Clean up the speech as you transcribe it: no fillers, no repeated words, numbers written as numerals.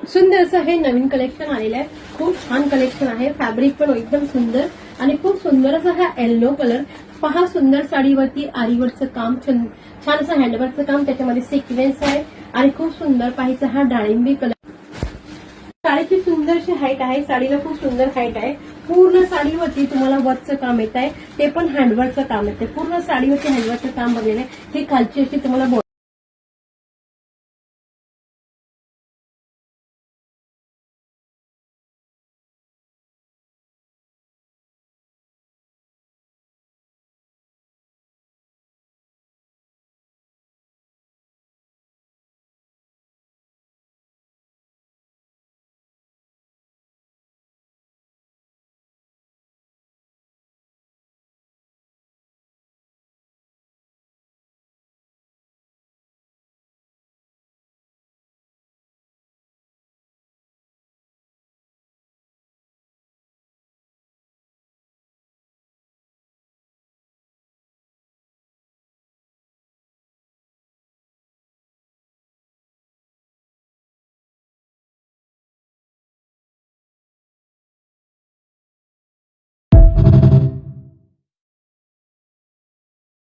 सुंदर असं हे नवीन कलेक्शन आलेलं आहे. खूप छान कलेक्शन आहे. फॅब्रिक पण एकदम सुंदर आणि खूप सुंदर असा हा येल्लो कलर पहा. सुंदर साडीवरती आरीवरचं काम, छान असं हँडवर्कचं काम, त्याच्यामध्ये सिक्वेन्स आहे आणि खूप सुंदर पाहायचा हा डाळिंबी कलर. साडीची सुंदरशी हाईट आहे. साडीला खूप सुंदर हाईट आहे. पूर्ण साडीवरती तुम्हाला वर्कचं काम येत आहे, ते पण हँडवर्कचं काम येते. पूर्ण साडीवरती हँडवर्कचं काम बनलेलं आहे. ही खालची अशी तुम्हाला